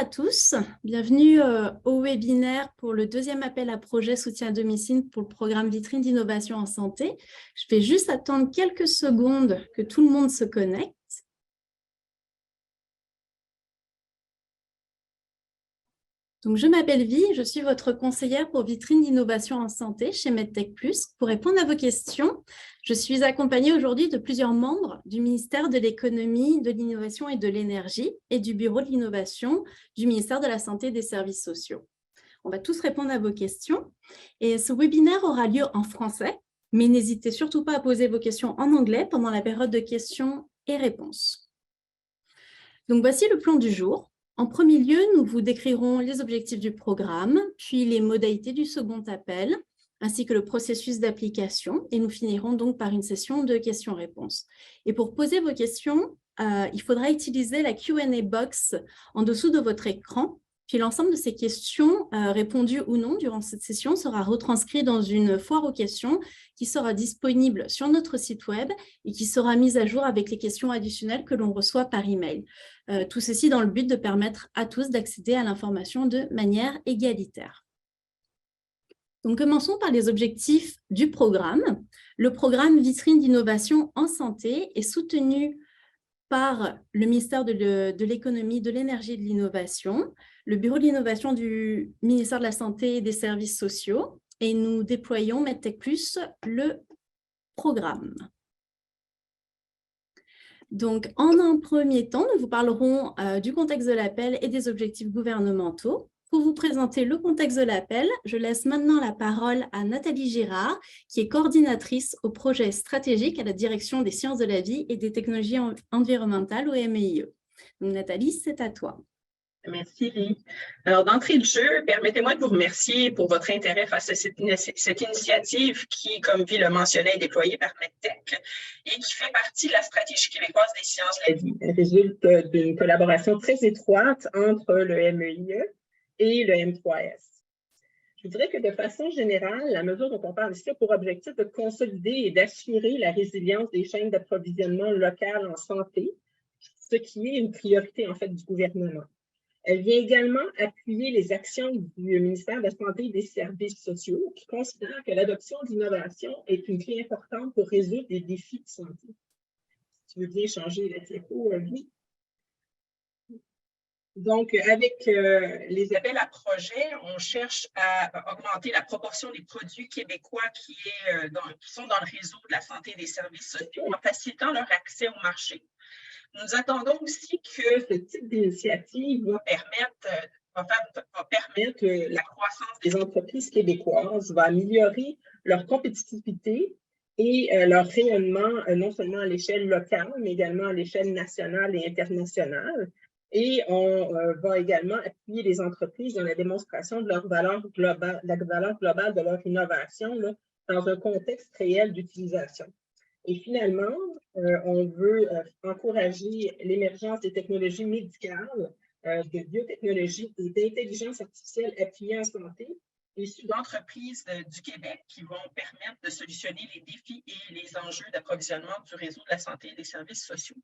à tous, bienvenue au webinaire pour le deuxième appel à projet soutien à domicile pour le programme Vitrine d'innovation en santé. Je vais juste attendre quelques secondes que tout le monde se connecte. Donc, je m'appelle Vi, je suis votre conseillère pour Vitrine d'innovation en santé chez MedTech+. Pour répondre à vos questions, je suis accompagnée aujourd'hui de plusieurs membres du ministère de l'économie, de l'innovation et de l'énergie et du bureau de l'innovation du ministère de la Santé et des Services sociaux. On va tous répondre à vos questions. Et ce webinaire aura lieu en français, mais n'hésitez surtout pas à poser vos questions en anglais pendant la période de questions et réponses. Donc, voici le plan du jour. En premier lieu, nous vous décrirons les objectifs du programme, puis les modalités du second appel, ainsi que le processus d'application. Et nous finirons donc par une session de questions-réponses. Et pour poser vos questions, il faudra utiliser la Q&A box en dessous de votre écran. Puis l'ensemble de ces questions, répondues ou non durant cette session, sera retranscrit dans une foire aux questions qui sera disponible sur notre site web et qui sera mise à jour avec les questions additionnelles que l'on reçoit par email. Tout ceci dans le but de permettre à tous d'accéder à l'information de manière égalitaire. Donc, commençons par les objectifs du programme. Le programme Vitrine d'innovation en santé est soutenu par le ministère de l'économie, de l'énergie et de l'innovation, le bureau de l'innovation du ministère de la Santé et des Services sociaux, et nous déployons MedTech+, le programme. Donc, en un premier temps, nous vous parlerons du contexte de l'appel et des objectifs gouvernementaux. Pour vous présenter le contexte de l'appel, je laisse maintenant la parole à Nathalie Girard, qui est coordinatrice au projet stratégique à la direction des sciences de la vie et des technologies environnementales au MEIE. Donc, Nathalie, c'est à toi. Merci, Lee. Alors, d'entrée de jeu, permettez-moi de vous remercier pour votre intérêt face à cette initiative qui, comme Vi le mentionnait, est déployée par MedTech et qui fait partie de la stratégie québécoise des sciences de la vie. Elle résulte d'une collaboration très étroite entre le MEIE et le M3S. Je dirais que de façon générale, la mesure dont on parle ici a pour objectif de consolider et d'assurer la résilience des chaînes d'approvisionnement locales en santé, ce qui est une priorité en fait du gouvernement. Elle vient également appuyer les actions du ministère de la Santé et des Services sociaux qui considère que l'adoption d'innovation est une clé importante pour résoudre des défis de santé. Tu veux bien changer la diapo, oui. Donc, avec les appels à projets, on cherche à augmenter la proportion des produits québécois qui sont dans le réseau de la santé et des services sociaux en facilitant leur accès au marché. Nous attendons aussi que ce type d'initiative va permettre la croissance des entreprises québécoises, va améliorer leur compétitivité et leur rayonnement non seulement à l'échelle locale, mais également à l'échelle nationale et internationale. Et on va également appuyer les entreprises dans la démonstration de leur valeur globale, la valeur globale de leur innovation là, dans un contexte réel d'utilisation. Et finalement, on veut encourager l'émergence des technologies médicales, de biotechnologie et d'intelligence artificielle appuyée en santé, issues d'entreprises du Québec qui vont permettre de solutionner les défis et les enjeux d'approvisionnement du réseau de la santé et des services sociaux.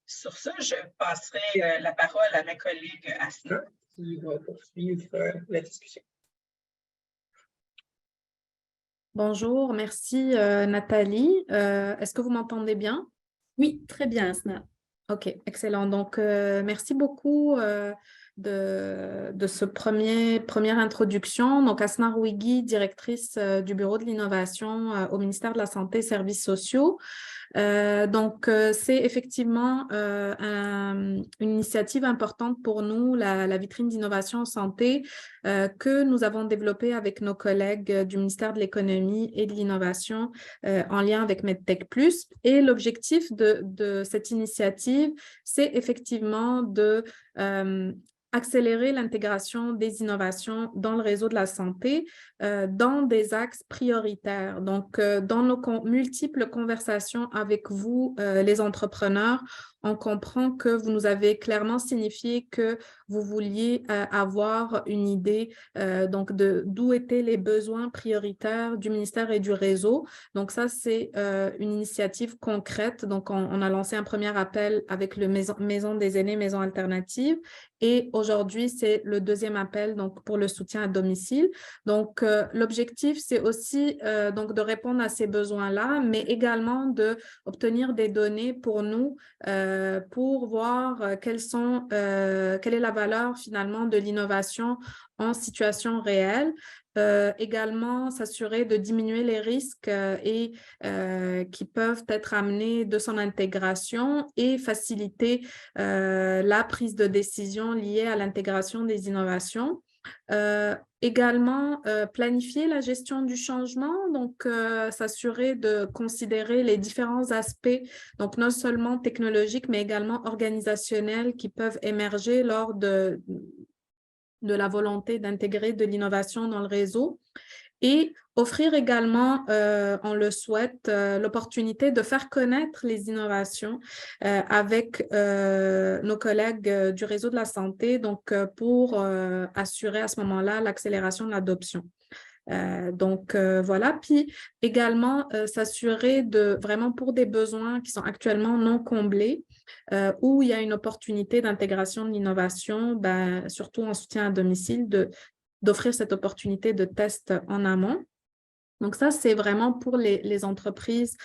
Sur ça, je passerai la parole à ma collègue Asna qui va poursuivre la discussion. Bonjour, merci Nathalie. Est-ce que vous m'entendez bien? Oui, très bien, Asna. OK, excellent. Donc, merci beaucoup de ce première introduction. Donc, Asna Rouigui, directrice du Bureau de l'innovation au ministère de la Santé et Services sociaux. C'est effectivement une initiative importante pour nous, la vitrine d'innovation en santé, que nous avons développée avec nos collègues du ministère de l'Économie et de l'Innovation en lien avec MedTech+. Et l'objectif de cette initiative, c'est effectivement de accélérer l'intégration des innovations dans le réseau de la santé dans des axes prioritaires. Donc, dans nos multiples conversations avec vous, les entrepreneurs, on comprend que vous nous avez clairement signifié que vous vouliez avoir une idée donc d'où étaient les besoins prioritaires du ministère et du réseau. Donc ça, c'est une initiative concrète. Donc on a lancé un premier appel avec le Maison des aînés, Maison alternative. Et aujourd'hui, c'est le deuxième appel donc, pour le soutien à domicile. Donc, l'objectif, c'est aussi donc, de répondre à ces besoins-là, mais également d'obtenir des données pour nous, pour voir quelle est la valeur finalement de l'innovation en situation réelle. Également, s'assurer de diminuer les risques qui peuvent être amenés de son intégration et faciliter la prise de décision liée à l'intégration des innovations. Également, planifier la gestion du changement, donc s'assurer de considérer les différents aspects, donc non seulement technologiques, mais également organisationnels qui peuvent émerger lors de la volonté d'intégrer de l'innovation dans le réseau et offrir également, on le souhaite, l'opportunité de faire connaître les innovations avec nos collègues du réseau de la santé, donc pour assurer à ce moment-là l'accélération de l'adoption. Voilà, puis également s'assurer de vraiment pour des besoins qui sont actuellement non comblés, où il y a une opportunité d'intégration de l'innovation, surtout en soutien à domicile, d'offrir cette opportunité de test en amont. Donc ça, c'est vraiment pour les entreprises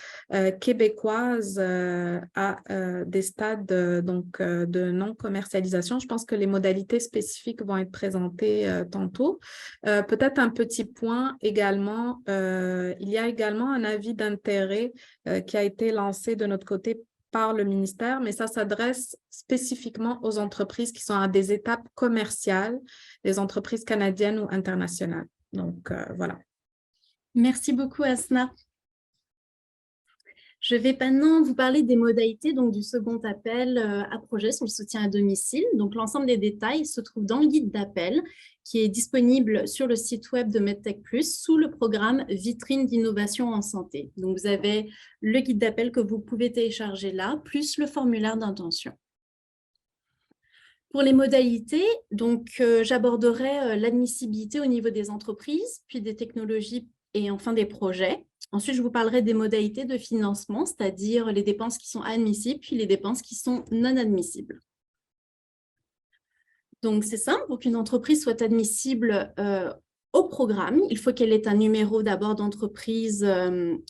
québécoises à des stades de non-commercialisation. Je pense que les modalités spécifiques vont être présentées tantôt. Peut-être un petit point également, il y a également un avis d'intérêt qui a été lancé de notre côté par le ministère, mais ça s'adresse spécifiquement aux entreprises qui sont à des étapes commerciales, les entreprises canadiennes ou internationales. Donc, voilà. Merci beaucoup, Asna. Je vais maintenant vous parler des modalités donc, du second appel à projet sur le soutien à domicile. Donc, l'ensemble des détails se trouve dans le guide d'appel qui est disponible sur le site web de MedTech Plus sous le programme Vitrine d'innovation en santé. Donc, vous avez le guide d'appel que vous pouvez télécharger là, plus le formulaire d'intention. Pour les modalités, donc j'aborderai l'admissibilité au niveau des entreprises, puis des technologies et enfin des projets. Ensuite, je vous parlerai des modalités de financement, c'est-à-dire les dépenses qui sont admissibles, puis les dépenses qui sont non admissibles. Donc, c'est simple, pour qu'une entreprise soit admissible au programme, il faut qu'elle ait un numéro d'abord d'entreprise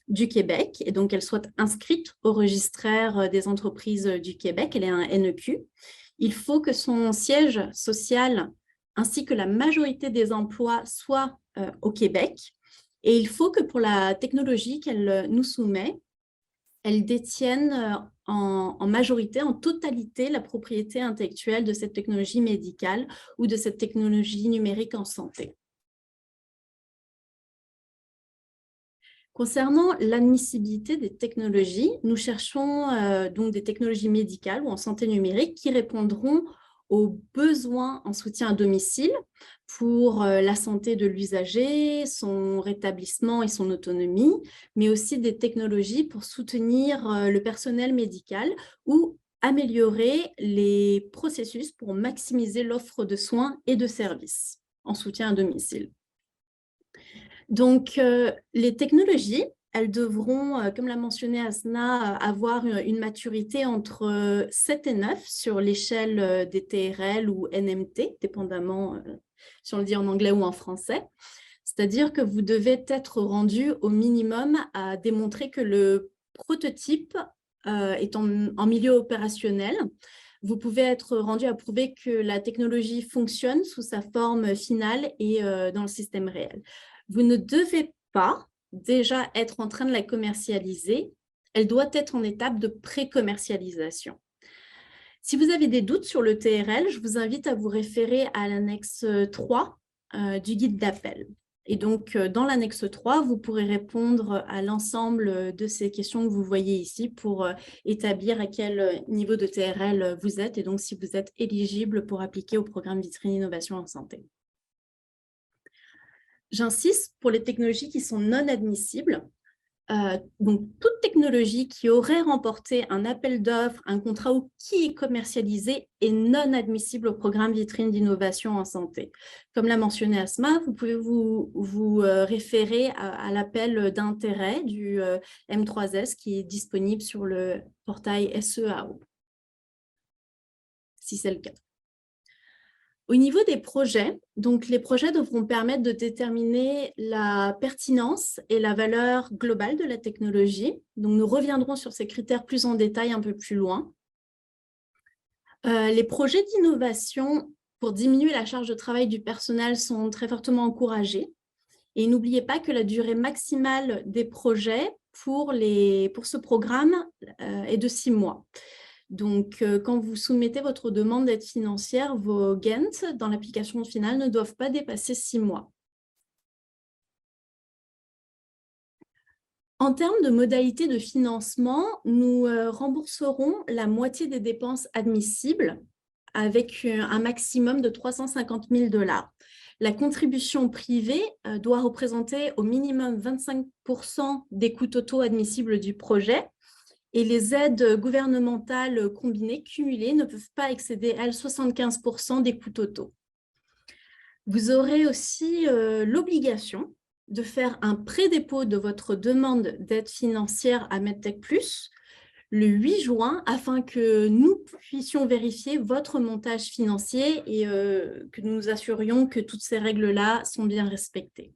du Québec et donc qu'elle soit inscrite au registraire des entreprises du Québec, elle ait un NEQ. Il faut que son siège social ainsi que la majorité des emplois soient au Québec. Et il faut que pour la technologie qu'elle nous soumet, elle détienne en majorité, en totalité, la propriété intellectuelle de cette technologie médicale ou de cette technologie numérique en santé. Concernant l'admissibilité des technologies, nous cherchons donc des technologies médicales ou en santé numérique qui répondront aux besoins en soutien à domicile pour la santé de l'usager, son rétablissement et son autonomie, mais aussi des technologies pour soutenir le personnel médical ou améliorer les processus pour maximiser l'offre de soins et de services en soutien à domicile. Donc, les technologies, elles devront, comme l'a mentionné Asna, avoir une maturité entre 7 et 9 sur l'échelle des TRL ou NMT, dépendamment si on le dit en anglais ou en français. C'est-à-dire que vous devez être rendu au minimum à démontrer que le prototype est en milieu opérationnel. Vous pouvez être rendu à prouver que la technologie fonctionne sous sa forme finale et dans le système réel. Vous ne devez pas déjà être en train de la commercialiser, elle doit être en étape de pré-commercialisation. Si vous avez des doutes sur le TRL, je vous invite à vous référer à l'annexe 3 du guide d'appel. Et donc, dans l'annexe 3, vous pourrez répondre à l'ensemble de ces questions que vous voyez ici pour établir à quel niveau de TRL vous êtes et donc si vous êtes éligible pour appliquer au programme Vitrine Innovation en santé. J'insiste, pour les technologies qui sont non admissibles, donc toute technologie qui aurait remporté un appel d'offres, un contrat ou qui est commercialisé est non admissible au programme vitrine d'innovation en santé. Comme l'a mentionné Asma, vous pouvez vous référer à l'appel d'intérêt du M3S qui est disponible sur le portail SEAO, si c'est le cas. Au niveau des projets, donc les projets devront permettre de déterminer la pertinence et la valeur globale de la technologie. Donc, nous reviendrons sur ces critères plus en détail un peu plus loin. Les projets d'innovation pour diminuer la charge de travail du personnel sont très fortement encouragés. Et n'oubliez pas que la durée maximale des projets pour ce programme est de 6 mois. Donc, quand vous soumettez votre demande d'aide financière, vos Gantt dans l'application finale ne doivent pas dépasser 6 mois. En termes de modalités de financement, nous rembourserons la moitié des dépenses admissibles avec un maximum de 350 000 $. La contribution privée doit représenter au minimum 25% des coûts totaux admissibles du projet. Et les aides gouvernementales combinées, cumulées, ne peuvent pas excéder, elles, 75% des coûts totaux. Vous aurez aussi l'obligation de faire un pré-dépôt de votre demande d'aide financière à MedTech Plus le 8 juin afin que nous puissions vérifier votre montage financier et que nous nous assurions que toutes ces règles-là sont bien respectées.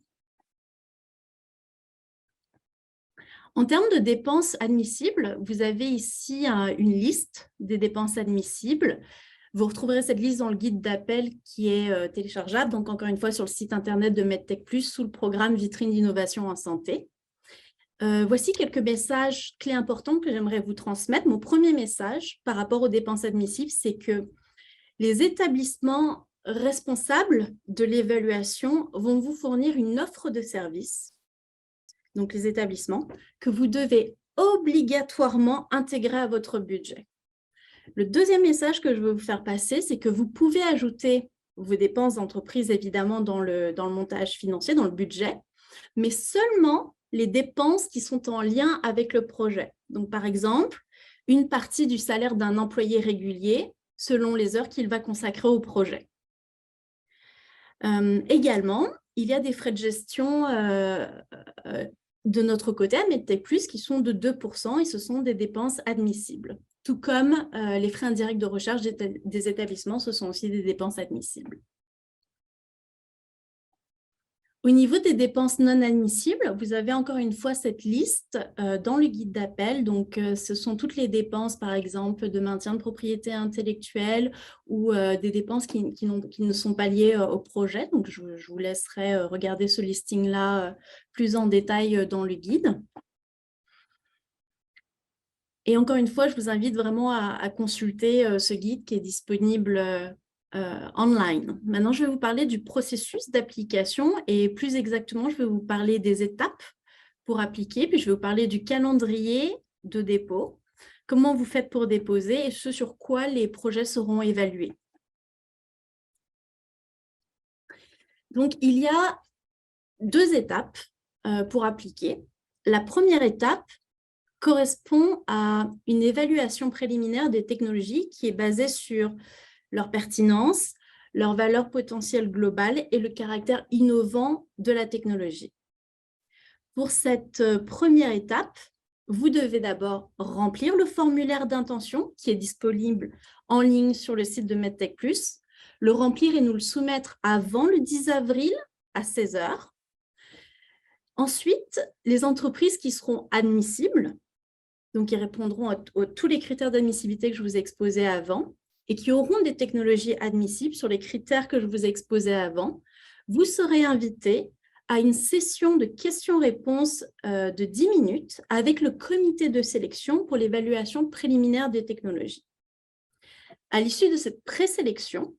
En termes de dépenses admissibles, vous avez ici une liste des dépenses admissibles. Vous retrouverez cette liste dans le guide d'appel qui est téléchargeable, donc encore une fois sur le site internet de MedTech Plus sous le programme Vitrine d'innovation en santé. Voici quelques messages clés importants que j'aimerais vous transmettre. Mon premier message par rapport aux dépenses admissibles, c'est que les établissements responsables de l'évaluation vont vous fournir une offre de service, donc les établissements, que vous devez obligatoirement intégrer à votre budget. Le deuxième message que je veux vous faire passer, c'est que vous pouvez ajouter vos dépenses d'entreprise, évidemment, dans le montage financier, dans le budget, mais seulement les dépenses qui sont en lien avec le projet. Donc, par exemple, une partie du salaire d'un employé régulier selon les heures qu'il va consacrer au projet. Également, il y a des frais de gestion de notre côté à MedTech Plus qui sont de 2% et ce sont des dépenses admissibles. Tout comme les frais indirects de recherche des établissements, ce sont aussi des dépenses admissibles. Au niveau des dépenses non admissibles, vous avez encore une fois cette liste dans le guide d'appel. Donc, ce sont toutes les dépenses, par exemple, de maintien de propriété intellectuelle ou des dépenses qui ne sont pas liées au projet. Donc, je vous laisserai regarder ce listing-là plus en détail dans le guide. Et encore une fois, je vous invite vraiment à consulter ce guide qui est disponible online. Maintenant, je vais vous parler du processus d'application et plus exactement, je vais vous parler des étapes pour appliquer, puis je vais vous parler du calendrier de dépôt, comment vous faites pour déposer et ce sur quoi les projets seront évalués. Donc, il y a 2 étapes pour appliquer. La première étape correspond à une évaluation préliminaire des technologies qui est basée sur leur pertinence, leur valeur potentielle globale et le caractère innovant de la technologie. Pour cette première étape, vous devez d'abord remplir le formulaire d'intention qui est disponible en ligne sur le site de MedTech Plus, le remplir et nous le soumettre avant le 10 avril à 16 h. Ensuite, les entreprises qui seront admissibles, donc qui répondront à tous les critères d'admissibilité que je vous ai exposés avant, et qui auront des technologies admissibles sur les critères que je vous ai exposés avant, vous serez invités à une session de questions-réponses de 10 minutes avec le comité de sélection pour l'évaluation préliminaire des technologies. À l'issue de cette présélection,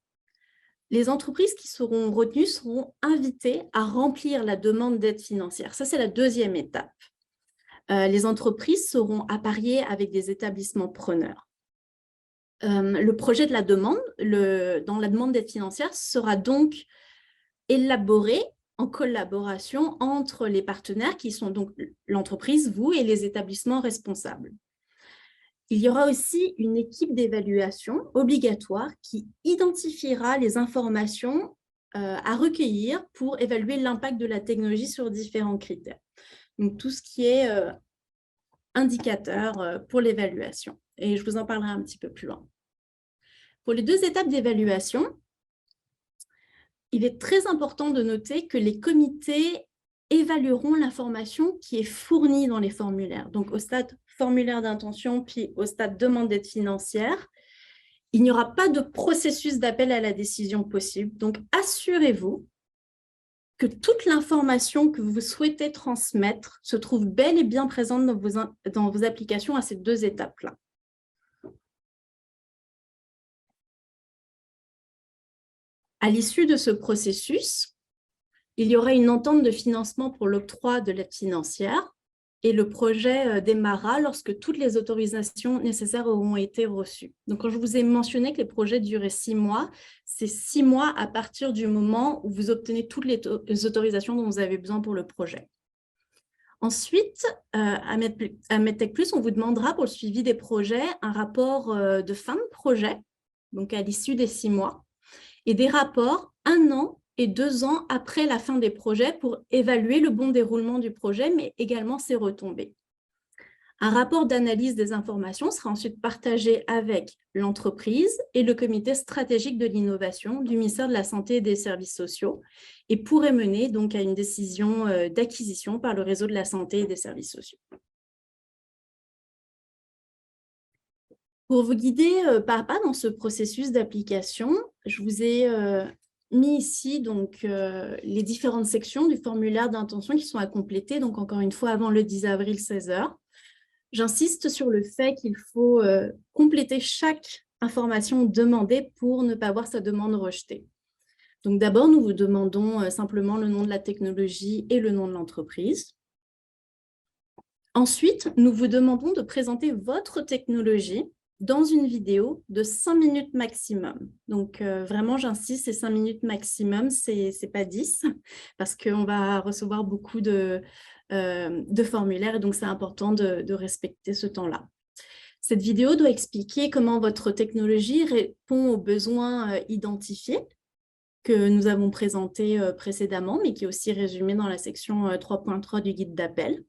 les entreprises qui seront retenues seront invitées à remplir la demande d'aide financière. Ça, c'est la deuxième étape. Les entreprises seront appariées avec des établissements preneurs. Le projet de la demande, dans la demande d'aide financière, sera donc élaboré en collaboration entre les partenaires qui sont donc l'entreprise, vous et les établissements responsables. Il y aura aussi une équipe d'évaluation obligatoire qui identifiera les informations à recueillir pour évaluer l'impact de la technologie sur différents critères. Donc, tout ce qui est indicateur pour l'évaluation. Et je vous en parlerai un petit peu plus loin. Pour les 2 étapes d'évaluation, il est très important de noter que les comités évalueront l'information qui est fournie dans les formulaires. Donc, au stade formulaire d'intention, puis au stade demande d'aide financière, il n'y aura pas de processus d'appel à la décision possible. Donc, assurez-vous que toute l'information que vous souhaitez transmettre se trouve bel et bien présente dans vos applications à ces 2 étapes-là. À l'issue de ce processus, il y aura une entente de financement pour l'octroi de l'aide financière et le projet démarrera lorsque toutes les autorisations nécessaires auront été reçues. Donc, quand je vous ai mentionné que les projets duraient 6 mois, c'est 6 mois à partir du moment où vous obtenez toutes les autorisations dont vous avez besoin pour le projet. Ensuite, à Medtech Plus, on vous demandera pour le suivi des projets un rapport de fin de projet, donc à l'issue des 6 mois, et des rapports 1 an et 2 ans après la fin des projets pour évaluer le bon déroulement du projet, mais également ses retombées. Un rapport d'analyse des informations sera ensuite partagé avec l'entreprise et le comité stratégique de l'innovation du ministère de la Santé et des Services sociaux et pourrait mener donc à une décision d'acquisition par le réseau de la santé et des services sociaux. Pour vous guider pas à pas dans ce processus d'application, je vous ai mis ici donc, les différentes sections du formulaire d'intention qui sont à compléter, donc encore une fois avant le 10 avril 16 h. J'insiste sur le fait qu'il faut compléter chaque information demandée pour ne pas voir sa demande rejetée. Donc d'abord, nous vous demandons simplement le nom de la technologie et le nom de l'entreprise. Ensuite, nous vous demandons de présenter votre technologie dans une vidéo de 5 minutes maximum. Donc, vraiment, j'insiste, c'est 5 minutes maximum, c'est pas 10, parce qu'on va recevoir beaucoup de formulaires, et donc c'est important de respecter ce temps-là. Cette vidéo doit expliquer comment votre technologie répond aux besoins identifiés que nous avons présentés précédemment, mais qui est aussi résumé dans la section 3.3 du guide d'appel.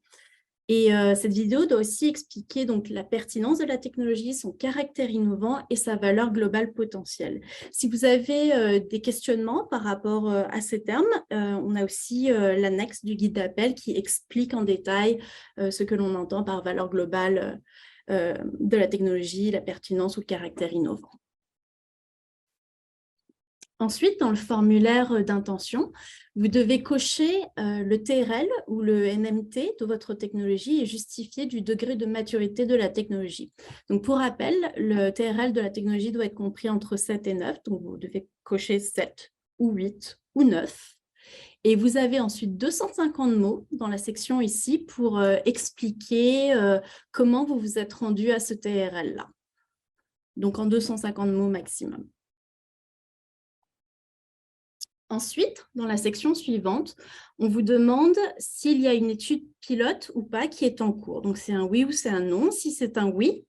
Et cette vidéo doit aussi expliquer donc la pertinence de la technologie, son caractère innovant et sa valeur globale potentielle. Si vous avez des questionnements par rapport à ces termes, on a aussi l'annexe du guide d'appel qui explique en détail ce que l'on entend par valeur globale de la technologie, la pertinence ou le caractère innovant. Ensuite, dans le formulaire d'intention, vous devez cocher le TRL ou le NMT de votre technologie et justifier du degré de maturité de la technologie. Donc, pour rappel, le TRL de la technologie doit être compris entre 7 et 9. Donc, vous devez cocher 7 ou 8 ou 9. Et vous avez ensuite 250 mots dans la section ici pour expliquer comment vous vous êtes rendu à ce TRL-là. Donc, en 250 mots maximum. Ensuite, dans la section suivante, on vous demande s'il y a une étude pilote ou pas qui est en cours. Donc, c'est un oui ou c'est un non. Si c'est un oui,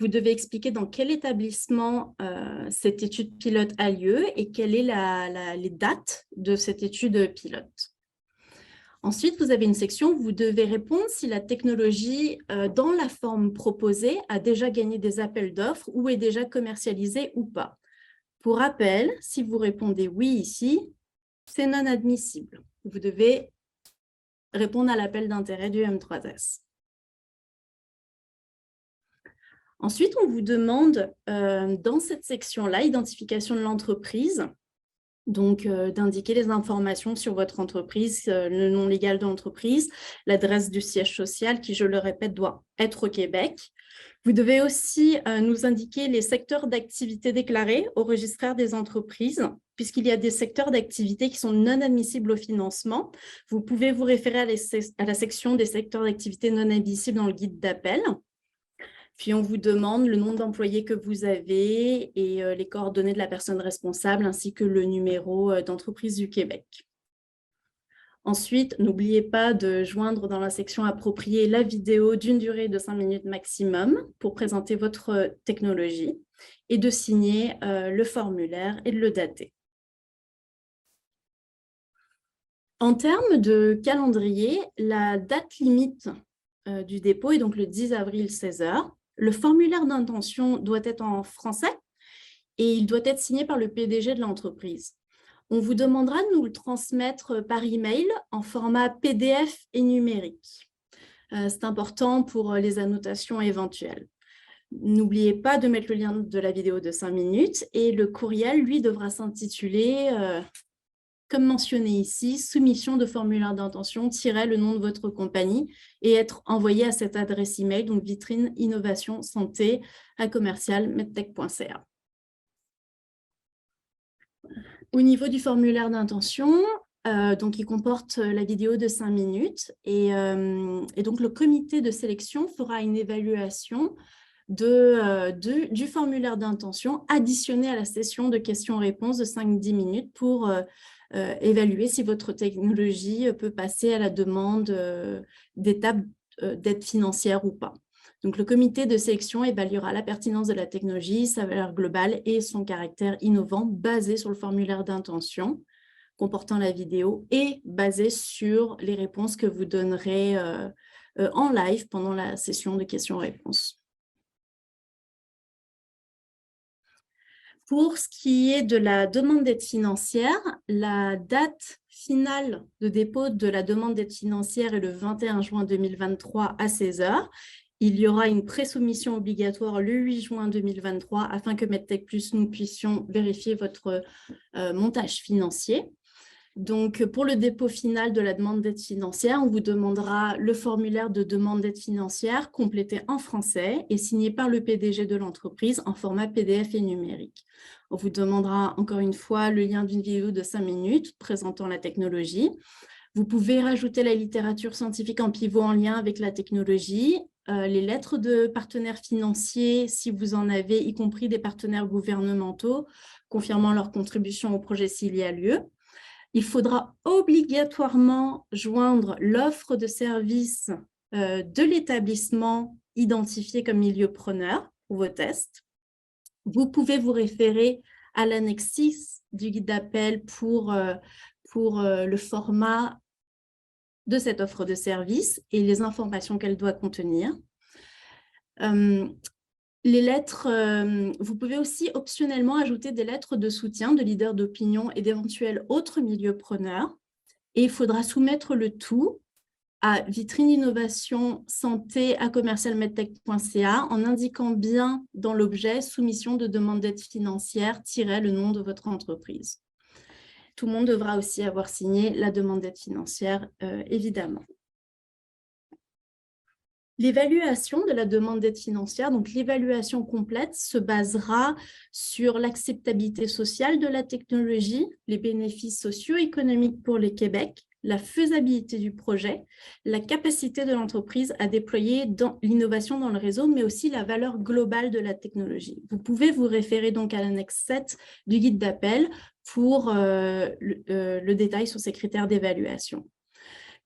vous devez expliquer dans quel établissement cette étude pilote a lieu et quelles sont les dates de cette étude pilote. Ensuite, vous avez une section où vous devez répondre si la technologie, dans la forme proposée, a déjà gagné des appels d'offres ou est déjà commercialisée ou pas. Pour rappel, si vous répondez oui ici, c'est non admissible. Vous devez répondre à l'appel d'intérêt du M3S. Ensuite, on vous demande, dans cette section-là, identification de l'entreprise, donc d'indiquer les informations sur votre entreprise, le nom légal de l'entreprise, l'adresse du siège social qui, je le répète, doit être au Québec. Vous devez aussi nous indiquer les secteurs d'activité déclarés au registraire des entreprises, puisqu'il y a des secteurs d'activité qui sont non admissibles au financement. Vous pouvez vous référer à la section des secteurs d'activité non admissibles dans le guide d'appel. Puis, on vous demande le nombre d'employés que vous avez et les coordonnées de la personne responsable, ainsi que le numéro d'entreprise du Québec. Ensuite, n'oubliez pas de joindre dans la section appropriée la vidéo d'une durée de 5 minutes maximum pour présenter votre technologie et de signer le formulaire et de le dater. En termes de calendrier, la date limite du dépôt est donc le 10 avril 16 h. Le formulaire d'intention doit être en français et il doit être signé par le PDG de l'entreprise. On vous demandera de nous le transmettre par email en format PDF et numérique. C'est important pour les annotations éventuelles. N'oubliez pas de mettre le lien de la vidéo de 5 minutes et le courriel, lui, devra s'intituler, comme mentionné ici, soumission de formulaire d'intention, le nom de votre compagnie et être envoyé à cette adresse email, donc vitrine innovation santé @medtech.ca. Au niveau du formulaire d'intention, donc il comporte la vidéo de 5 minutes et donc le comité de sélection fera une évaluation du formulaire d'intention additionné à la session de questions-réponses de 5-10 minutes pour évaluer si votre technologie peut passer à la demande d'étape d'aide financière ou pas. Donc, le comité de sélection évaluera la pertinence de la technologie, sa valeur globale et son caractère innovant basé sur le formulaire d'intention comportant la vidéo et basé sur les réponses que vous donnerez en live pendant la session de questions-réponses. Pour ce qui est de la demande d'aide financière, la date finale de dépôt de la demande d'aide financière est le 21 juin 2023 à 16 h. Il y aura une présoumission obligatoire le 8 juin 2023 afin que Medtech Plus, nous puissions vérifier votre montage financier. Donc, pour le dépôt final de la demande d'aide financière, on vous demandera le formulaire de demande d'aide financière complété en français et signé par le PDG de l'entreprise en format PDF et numérique. On vous demandera encore une fois le lien d'une vidéo de 5 minutes présentant la technologie. Vous pouvez rajouter la littérature scientifique en pivot en lien avec la technologie, les lettres de partenaires financiers, si vous en avez, y compris des partenaires gouvernementaux, confirmant leur contribution au projet s'il y a lieu. Il faudra obligatoirement joindre l'offre de service de l'établissement identifié comme milieu preneur pour vos tests. Vous pouvez vous référer à l'annexe 6 du guide d'appel pour le format de cette offre de service et les informations qu'elle doit contenir. Les lettres, vous pouvez aussi optionnellement ajouter des lettres de soutien de leaders d'opinion et d'éventuels autres milieux preneurs. Et il faudra soumettre le tout à vitrine innovation santé @medtech.ca en indiquant bien dans l'objet soumission de demande d'aide financière le nom de votre entreprise. Tout le monde devra aussi avoir signé la demande d'aide financière, évidemment. L'évaluation de la demande d'aide financière, donc l'évaluation complète, se basera sur l'acceptabilité sociale de la technologie, les bénéfices socio-économiques pour le Québec, la faisabilité du projet, la capacité de l'entreprise à déployer l'innovation dans le réseau, mais aussi la valeur globale de la technologie. Vous pouvez vous référer donc à l'annexe 7 du guide d'appel pour le détail sur ces critères d'évaluation.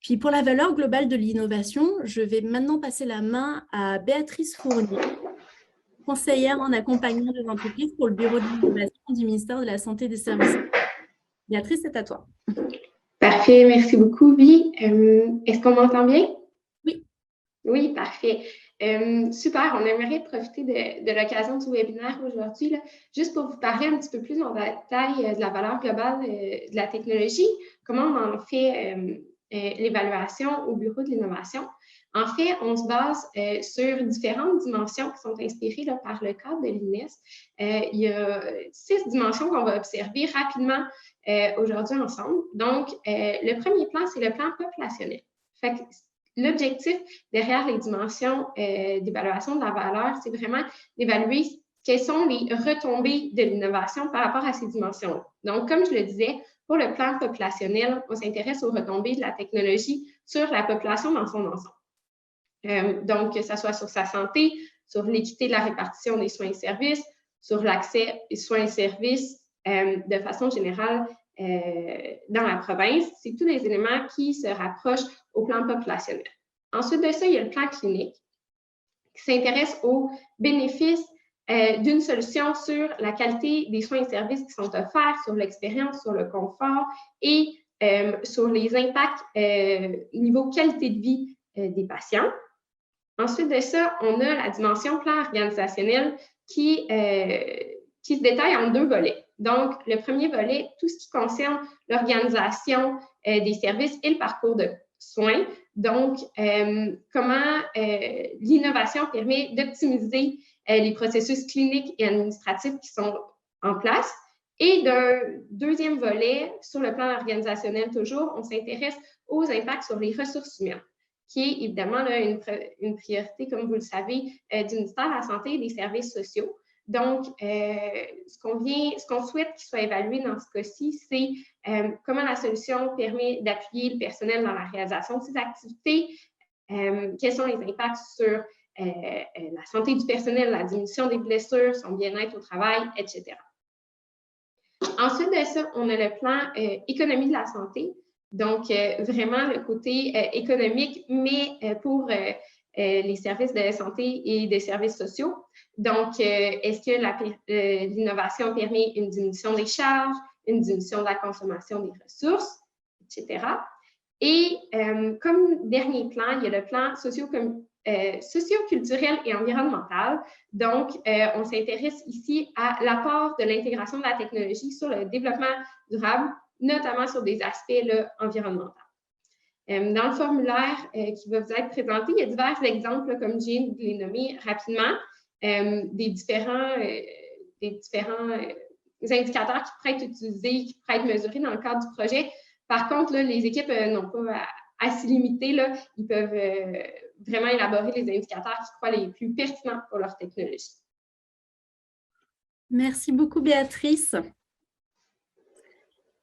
Puis pour la valeur globale de l'innovation, je vais maintenant passer la main à Béatrice Fournier, conseillère en accompagnement des entreprises pour le bureau de l'innovation du ministère de la Santé et des Services. Béatrice, c'est à toi. Parfait, merci beaucoup, Vi. Est-ce qu'on m'entend bien? Oui. Oui, parfait. Super, on aimerait profiter de l'occasion du webinaire aujourd'hui, juste pour vous parler un petit peu plus en détail de la valeur globale de la technologie, comment on en fait l'évaluation au bureau de l'innovation. En fait, on se base sur différentes dimensions qui sont inspirées par le cadre de l'INES. Il y a 6 dimensions qu'on va observer rapidement aujourd'hui ensemble. Donc, le premier plan, c'est le plan populationnel. Fait que l'objectif derrière les dimensions d'évaluation de la valeur, c'est vraiment d'évaluer quelles sont les retombées de l'innovation par rapport à ces dimensions-là. Donc, comme je le disais, pour le plan populationnel, on s'intéresse aux retombées de la technologie sur la population dans son ensemble. Donc, que ce soit sur sa santé, sur l'équité de la répartition des soins et services, sur l'accès aux soins et services de façon générale dans la province. C'est tous des éléments qui se rapprochent au plan populationnel. Ensuite de ça, il y a le plan clinique qui s'intéresse aux bénéfices d'une solution sur la qualité des soins et services qui sont offerts, sur l'expérience, sur le confort et sur les impacts niveau qualité de vie des patients. Ensuite de ça, on a la dimension plan organisationnel qui se détaille en 2 volets. Donc, le premier volet, tout ce qui concerne l'organisation des services et le parcours de soins. Donc, comment l'innovation permet d'optimiser les processus cliniques et administratifs qui sont en place. Et d'un deuxième volet, sur le plan organisationnel toujours, on s'intéresse aux impacts sur les ressources humaines, qui est évidemment là, une priorité, comme vous le savez, du ministère de la Santé et des Services sociaux. Donc, ce qu'on souhaite qu'il soit évalué dans ce cas-ci, c'est comment la solution permet d'appuyer le personnel dans la réalisation de ces activités, quels sont les impacts sur la santé du personnel, la diminution des blessures, son bien-être au travail, etc. Ensuite de ça, on a le plan économie de la santé. Donc, vraiment le côté économique, mais pour les services de santé et des services sociaux. Donc, est-ce que l'innovation permet une diminution des charges, une diminution de la consommation des ressources, etc. Et comme dernier plan, il y a le plan socio-culturel et environnemental. Donc, on s'intéresse ici à l'apport de l'intégration de la technologie sur le développement durable, notamment sur des aspects là, environnementaux. Dans le formulaire qui va vous être présenté, il y a divers exemples, là, comme je viens de les nommer rapidement, des différents indicateurs qui pourraient être utilisés, qui pourraient être mesurés dans le cadre du projet. Par contre, là, les équipes n'ont pas à s'y limiter. Là. Ils peuvent vraiment élaborer les indicateurs qui croient les plus pertinents pour leur technologie. Merci beaucoup, Béatrice.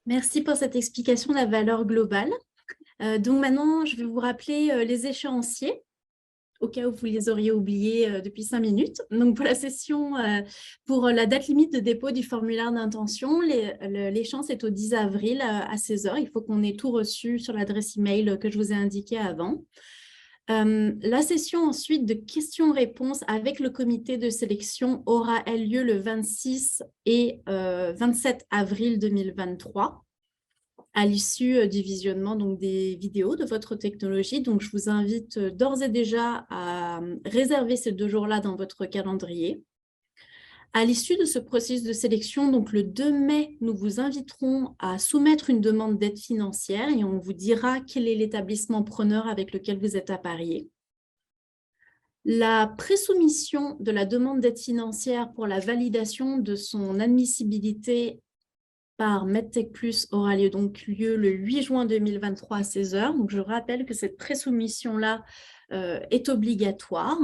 Merci pour cette explication de la valeur globale. Donc maintenant, je vais vous rappeler les échéanciers, au cas où vous les auriez oubliés depuis 5 minutes. Donc pour la session, pour la date limite de dépôt du formulaire d'intention, l'échéance est au 10 avril à 16 h. Il faut qu'on ait tout reçu sur l'adresse email que je vous ai indiquée avant. La session ensuite de questions-réponses avec le comité de sélection aura lieu le 26 et 27 avril 2023. À l'issue du visionnement donc, des vidéos de votre technologie. Donc, je vous invite d'ores et déjà à réserver ces 2 jours-là dans votre calendrier. À l'issue de ce processus de sélection, donc le 2 mai, nous vous inviterons à soumettre une demande d'aide financière et on vous dira quel est l'établissement preneur avec lequel vous êtes apparié. La présoumission de la demande d'aide financière pour la validation de son admissibilité par MedTech Plus aura donc lieu le 8 juin 2023 à 16 h. Donc, je rappelle que cette présoumission-là est obligatoire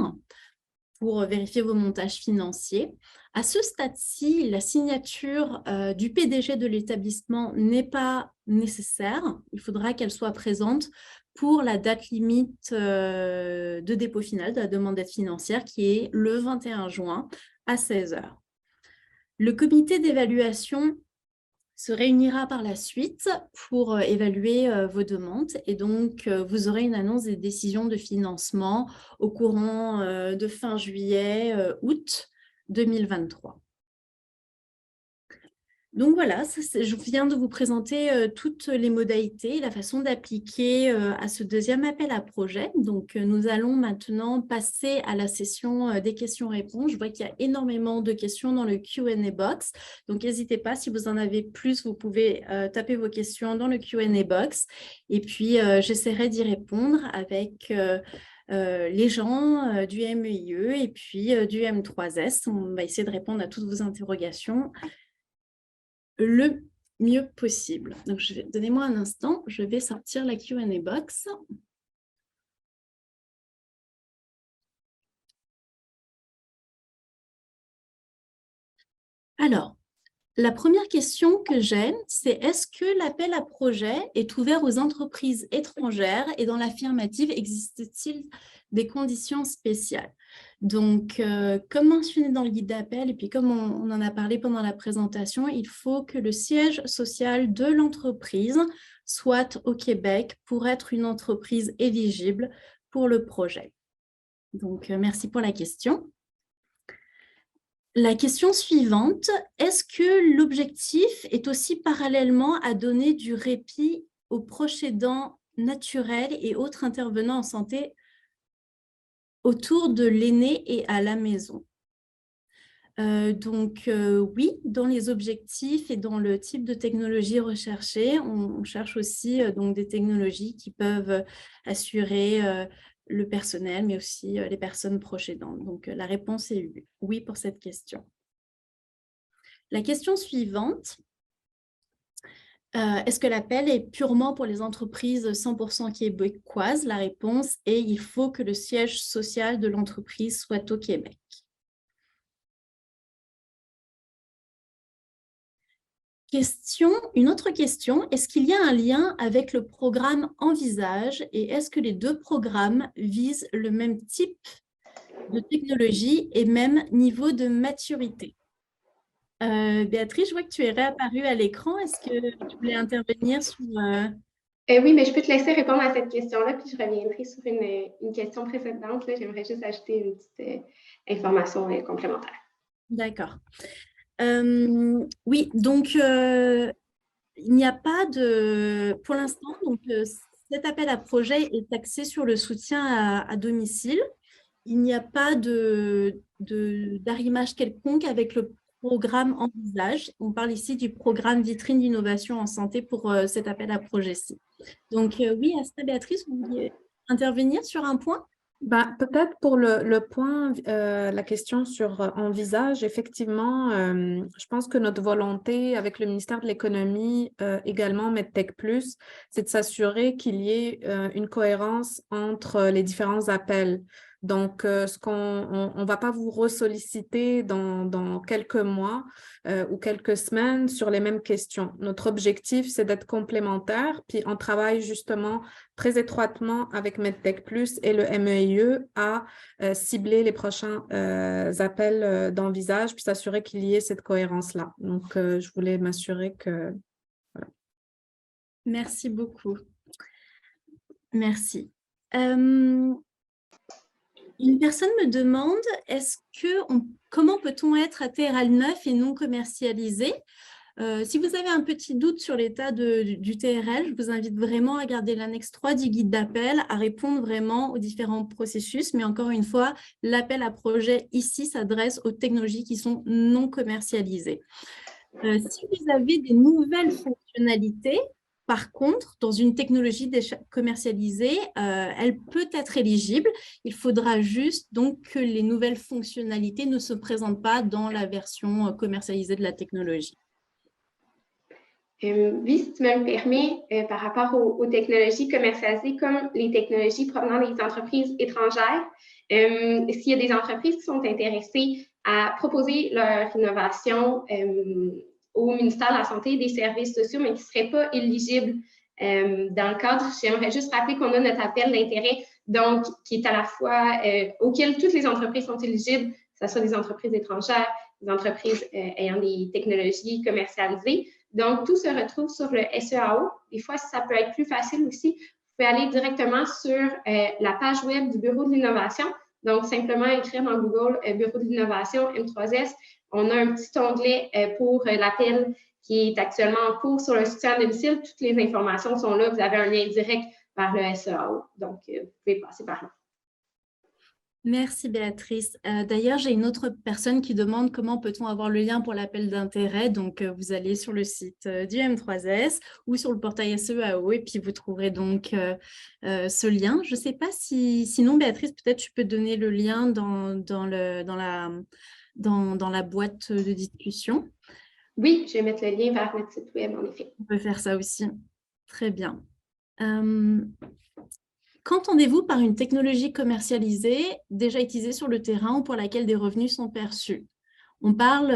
pour vérifier vos montages financiers. À ce stade-ci, la signature du PDG de l'établissement n'est pas nécessaire. Il faudra qu'elle soit présente pour la date limite de dépôt final de la demande d'aide financière qui est le 21 juin à 16 h. Le comité d'évaluation se réunira par la suite pour évaluer vos demandes et donc vous aurez une annonce des décisions de financement au courant de fin juillet, août 2023. Donc voilà, je viens de vous présenter toutes les modalités, la façon d'appliquer à ce deuxième appel à projet. Donc nous allons maintenant passer à la session des questions-réponses. Je vois qu'il y a énormément de questions dans le Q&A box. Donc n'hésitez pas, si vous en avez plus, vous pouvez taper vos questions dans le Q&A box. Et puis j'essaierai d'y répondre avec les gens du MEIE et puis du M3S. On va essayer de répondre à toutes vos interrogations le mieux possible. Donc, donnez-moi un instant, je vais sortir la Q&A box. Alors, la première question que j'ai, c'est est-ce que l'appel à projet est ouvert aux entreprises étrangères et dans l'affirmative, existe-t-il des conditions spéciales? Donc, comme mentionné dans le guide d'appel, et puis comme on en a parlé pendant la présentation, il faut que le siège social de l'entreprise soit au Québec pour être une entreprise éligible pour le projet. Donc, merci pour la question. La question suivante, est-ce que l'objectif est aussi parallèlement à donner du répit aux proches aidants naturels et autres intervenants en santé autour de l'aîné et à la maison? Oui, dans les objectifs et dans le type de technologie recherchée, on cherche aussi donc des technologies qui peuvent assurer le personnel, mais aussi les personnes proches aidantes. Donc, la réponse est oui pour cette question. La question suivante, est-ce que l'appel est purement pour les entreprises 100% québécoises? La réponse est il faut que le siège social de l'entreprise soit au Québec. Une autre question, est-ce qu'il y a un lien avec le programme Envisage et est-ce que les deux programmes visent le même type de technologie et même niveau de maturité? Béatrice, je vois que tu es réapparue à l'écran. Est-ce que tu voulais intervenir sur… Oui, mais je peux te laisser répondre à cette question-là, puis je reviendrai sur une question précédente. J'aimerais juste ajouter une petite information complémentaire. D'accord. Oui, donc il n'y a pas de… Pour l'instant, cet appel à projet est axé sur le soutien à domicile. Il n'y a pas d'arrimage quelconque avec le programme Envisage. On parle ici du programme Vitrine d'innovation en santé pour cet appel à projet-ci. Donc oui, Asta, Béatrice, vous vouliez intervenir sur un point? Peut-être pour le point, la question sur Envisage, effectivement, je pense que notre volonté avec le ministère de l'Économie, également MedTech+, c'est de s'assurer qu'il y ait une cohérence entre les différents appels. Donc, on ne va pas vous ressolliciter dans quelques mois ou quelques semaines sur les mêmes questions. Notre objectif, c'est d'être complémentaires, puis on travaille justement très étroitement avec MedTech+, et le MEIE à cibler les prochains appels d'Envisage, puis s'assurer qu'il y ait cette cohérence-là. Donc, je voulais m'assurer que… Voilà. Merci beaucoup. Merci. Une personne me demande, comment peut-on être à TRL 9 et non commercialisé? Si vous avez un petit doute sur l'état du TRL, je vous invite vraiment à regarder l'annexe 3 du guide d'appel, à répondre vraiment aux différents processus. Mais encore une fois, l'appel à projet ici s'adresse aux technologies qui sont non commercialisées. Si vous avez des nouvelles fonctionnalités, par contre, dans une technologie déjà commercialisée, elle peut être éligible. Il faudra juste donc que les nouvelles fonctionnalités ne se présentent pas dans la version commercialisée de la technologie. Oui, si tu me le permets, par rapport aux technologies commercialisées comme les technologies provenant des entreprises étrangères, s'il y a des entreprises qui sont intéressées à proposer leur innovation au ministère de la Santé et des Services sociaux, mais qui ne seraient pas éligibles dans le cadre, j'aimerais juste rappeler qu'on a notre appel d'intérêt, donc qui est à la fois auquel toutes les entreprises sont éligibles, que ce soit des entreprises étrangères, des entreprises ayant des technologies commercialisées. Donc, tout se retrouve sur le SEAO. Des fois, ça peut être plus facile aussi. Vous pouvez aller directement sur la page web du Bureau de l'innovation. Donc, simplement écrire dans Google Bureau de l'innovation M3S. On a un petit onglet pour l'appel qui est actuellement en cours sur le soutien à domicile. Toutes les informations sont là. Vous avez un lien direct vers le SEAO. Donc, vous pouvez passer par là. Merci Béatrice. D'ailleurs, j'ai une autre personne qui demande comment peut-on avoir le lien pour l'appel d'intérêt. Donc, vous allez sur le site du M3S ou sur le portail SEAO et puis vous trouverez donc ce lien. Je ne sais pas si, sinon Béatrice, peut-être tu peux donner le lien dans la boîte de discussion. Oui, je vais mettre le lien vers notre site web, en effet. On peut faire ça aussi. Très bien. Qu'entendez-vous par une technologie commercialisée déjà utilisée sur le terrain ou pour laquelle des revenus sont perçus? On parle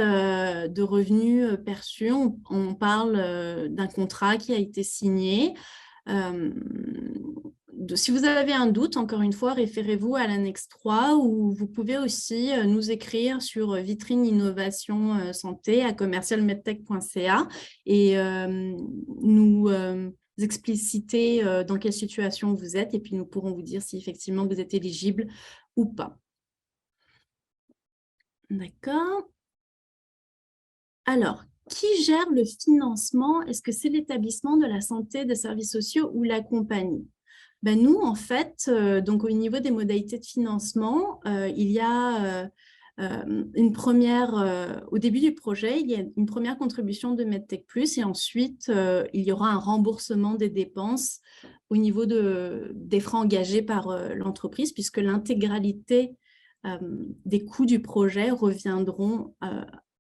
de revenus perçus, on parle d'un contrat qui a été signé. si vous avez un doute, encore une fois, référez-vous à l'annexe 3 ou vous pouvez aussi nous écrire sur Vitrine Innovation Santé à commercialmedtech.ca et nous expliciter dans quelle situation vous êtes et puis nous pourrons vous dire si effectivement vous êtes éligible ou pas. D'accord. Alors, qui gère le financement? Est-ce que c'est l'établissement de la santé, des services sociaux ou la compagnie? Ben nous, en fait, donc au niveau des modalités de financement, il y a une première, au début du projet, il y a une première contribution de MedTech Plus et ensuite, il y aura un remboursement des dépenses au niveau des frais engagés par l'entreprise puisque l'intégralité des coûts du projet reviendront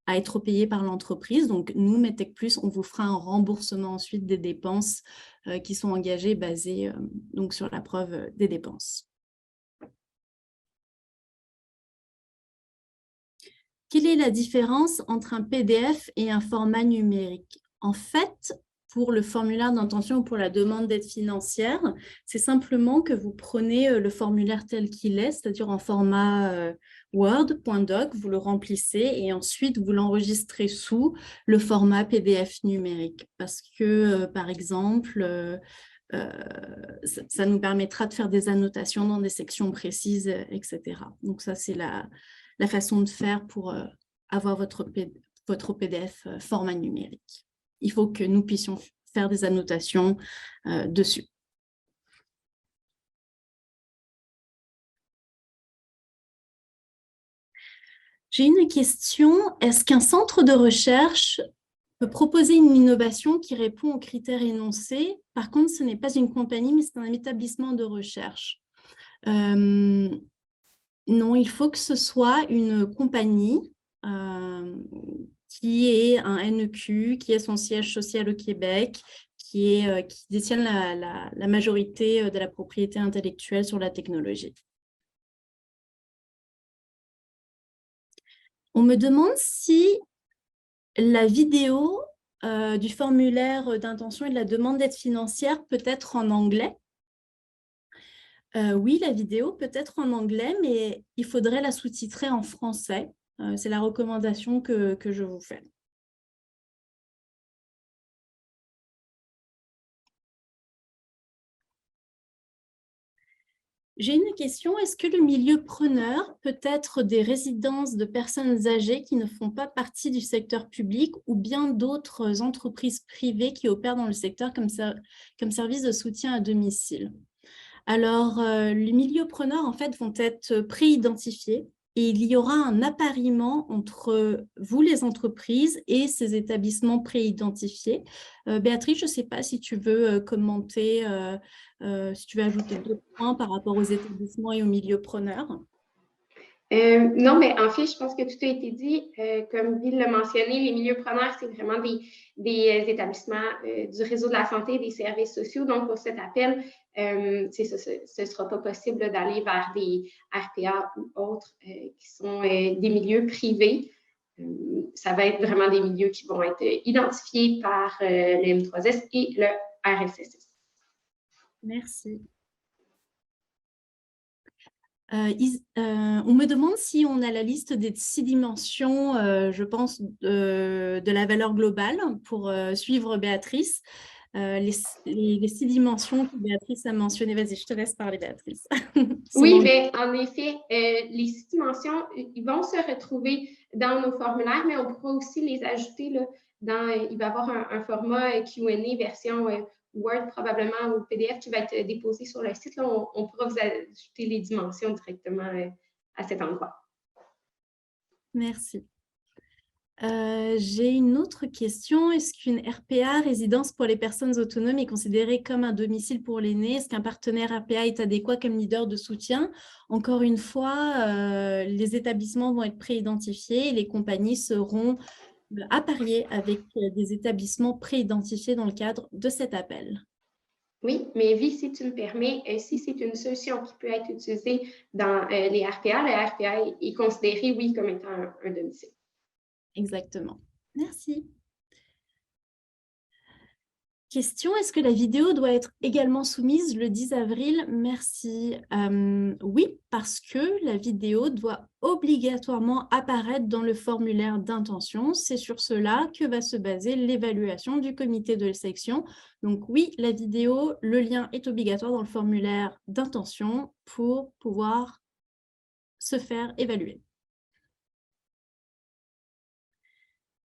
à être payés par l'entreprise. Donc, nous, MedTech Plus, on vous fera un remboursement ensuite des dépenses qui sont engagées basées donc sur la preuve des dépenses. Quelle est la différence entre un PDF et un format numérique? En fait, pour le formulaire d'intention ou pour la demande d'aide financière, c'est simplement que vous prenez le formulaire tel qu'il est, c'est-à-dire en format Word.doc, vous le remplissez et ensuite vous l'enregistrez sous le format PDF numérique. Parce que, par exemple, ça nous permettra de faire des annotations dans des sections précises, etc. Donc ça, c'est la façon de faire pour avoir votre PDF format numérique. Il faut que nous puissions faire des annotations dessus. J'ai une question. Est-ce qu'un centre de recherche peut proposer une innovation qui répond aux critères énoncés? Par contre, ce n'est pas une compagnie, mais c'est un établissement de recherche. Non, il faut que ce soit une compagnie qui est un NEQ, qui est son siège social au Québec, qui détient la majorité de la propriété intellectuelle sur la technologie. On me demande si la vidéo du formulaire d'intention et de la demande d'aide financière peut être en anglais. Oui, la vidéo peut être en anglais, mais il faudrait la sous-titrer en français. C'est la recommandation que je vous fais. J'ai une question. Est-ce que le milieu preneur peut être des résidences de personnes âgées qui ne font pas partie du secteur public ou bien d'autres entreprises privées qui opèrent dans le secteur comme service de soutien à domicile? Alors, les milieux preneurs, en fait, vont être pré-identifiés et il y aura un appariement entre vous, les entreprises, et ces établissements pré-identifiés. Béatrice, je ne sais pas si tu veux commenter, si tu veux ajouter d'autres points par rapport aux établissements et aux milieux preneurs. Non, mais en fait, je pense que tout a été dit. Comme Bill l'a mentionné, les milieux preneurs, c'est vraiment des établissements du réseau de la santé et des services sociaux. Donc, pour cet appel, ce ne sera pas possible d'aller vers des RPA ou autres qui sont des milieux privés. Ça va être vraiment des milieux qui vont être identifiés par le M3S et le RSSS. Merci. On me demande si on a la liste des 6 dimensions, je pense, de la valeur globale pour suivre Béatrice. Les 6 dimensions que Béatrice a mentionnées. Vas-y, je te laisse parler, Béatrice. Oui, mais en effet, les 6 dimensions, ils vont se retrouver dans nos formulaires, mais on pourra aussi les ajouter là, il va y avoir un format Q&A version Word probablement ou PDF qui va être déposé sur le site. Là, on pourra vous ajouter les dimensions directement à cet endroit. Merci. J'ai une autre question. Est-ce qu'une RPA, résidence pour les personnes autonomes, est considérée comme un domicile pour l'aîné? Est-ce qu'un partenaire RPA est adéquat comme leader de soutien? Encore une fois, les établissements vont être pré-identifiés et les compagnies seront à parier avec des établissements pré-identifiés dans le cadre de cet appel. Oui, mais Vi, si tu me permets, si c'est une solution qui peut être utilisée dans les RPA, le RPA est considéré, oui, comme étant un domicile. Exactement. Merci. Question, est-ce que la vidéo doit être également soumise le 10 avril? Merci. Oui, parce que la vidéo doit obligatoirement apparaître dans le formulaire d'intention. C'est sur cela que va se baser l'évaluation du comité de sélection. Donc oui, la vidéo, le lien est obligatoire dans le formulaire d'intention pour pouvoir se faire évaluer.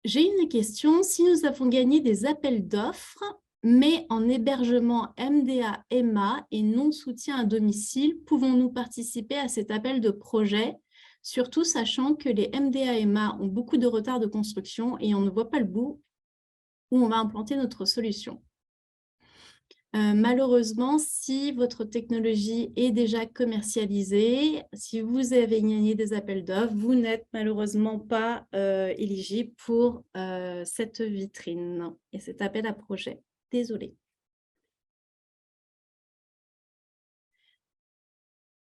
J'ai une question. Si nous avons gagné des appels d'offres, mais en hébergement MDA-EMA et non soutien à domicile, pouvons-nous participer à cet appel de projet, surtout sachant que les MDA-EMA ont beaucoup de retard de construction et on ne voit pas le bout où on va implanter notre solution. Malheureusement, si votre technologie est déjà commercialisée, si vous avez gagné des appels d'offres, vous n'êtes malheureusement pas éligible pour cette vitrine et cet appel à projet. Désolée.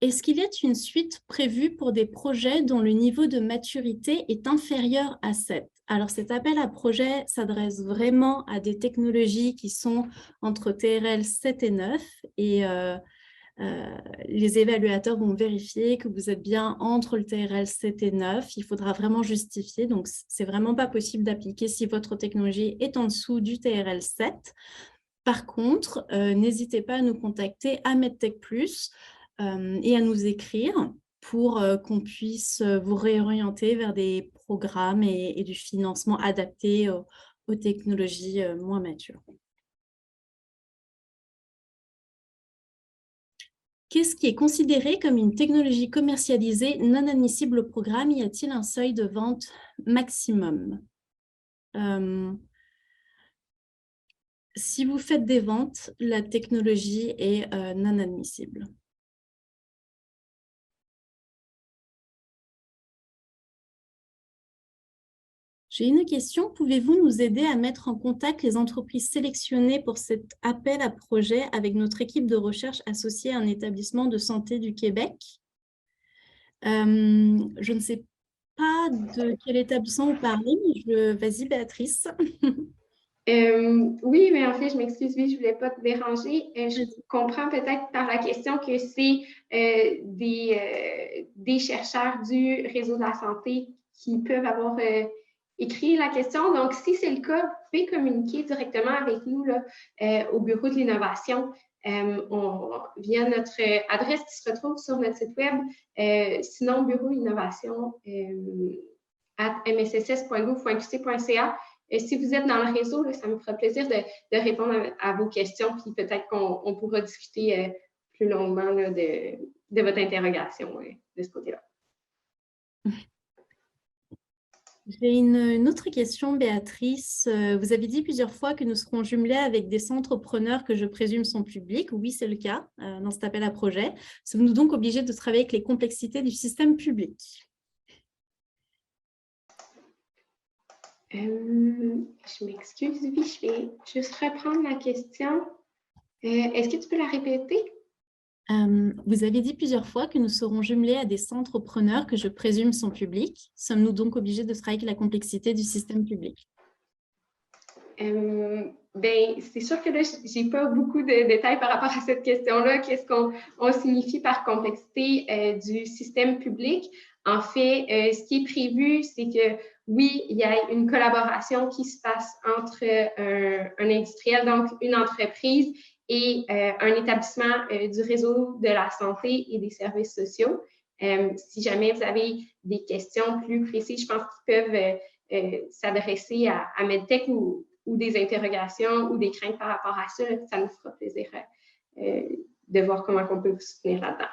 Est-ce qu'il y a une suite prévue pour des projets dont le niveau de maturité est inférieur à 7? Alors, cet appel à projet s'adresse vraiment à des technologies qui sont entre TRL 7 et 9 et les évaluateurs vont vérifier que vous êtes bien entre le TRL 7 et 9. Il faudra vraiment justifier, donc c'est vraiment pas possible d'appliquer si votre technologie est en dessous du TRL 7. Par contre, n'hésitez pas à nous contacter à MedTech Plus et à nous écrire pour qu'on puisse vous réorienter vers des programmes et du financement adapté aux technologies moins matures. Qu'est-ce qui est considéré comme une technologie commercialisée non admissible au programme? Y a-t-il un seuil de vente maximum? Si vous faites des ventes, la technologie est non admissible. J'ai une question. Pouvez-vous nous aider à mettre en contact les entreprises sélectionnées pour cet appel à projet avec notre équipe de recherche associée à un établissement de santé du Québec? Je ne sais pas de quel établissement vous parlez, mais vas-y, Béatrice. Oui, mais en fait, je m'excuse, oui, je ne voulais pas te déranger. Je comprends peut-être par la question que c'est des chercheurs du réseau de la santé qui peuvent avoir écrit la question. Donc, si c'est le cas, vous pouvez communiquer directement avec nous là, au Bureau de l'innovation via notre adresse qui se retrouve sur notre site web. Sinon, bureau d'innovation @msss.gouv.qc.ca. Si vous êtes dans le réseau, là, ça me fera plaisir de répondre à vos questions, puis peut-être qu'on pourra discuter plus longuement là, de votre interrogation de ce côté-là. J'ai une autre question, Béatrice. Vous avez dit plusieurs fois que nous serons jumelés avec des centres preneurs que je présume sont publics. Oui, c'est le cas dans cet appel à projet. Sommes-nous donc obligés de travailler avec les complexités du système public? Je m'excuse, oui, je vais juste reprendre la question. Est-ce que tu peux la répéter? Vous avez dit plusieurs fois que nous serons jumelés à des centres preneurs que je présume sont publics. Sommes-nous donc obligés de travailler avec la complexité du système public? Ben, c'est sûr que là, je n'ai pas beaucoup de détails par rapport à cette question-là. Qu'est-ce qu'on signifie par complexité du système public? En fait, ce qui est prévu, c'est que oui, il y a une collaboration qui se passe entre un industriel, donc une entreprise, et un établissement du réseau de la santé et des services sociaux. Si jamais vous avez des questions plus précises, je pense qu'ils peuvent s'adresser à MedTech ou des interrogations ou des craintes par rapport à ça. Ça nous fera plaisir de voir comment on peut vous soutenir là-dedans.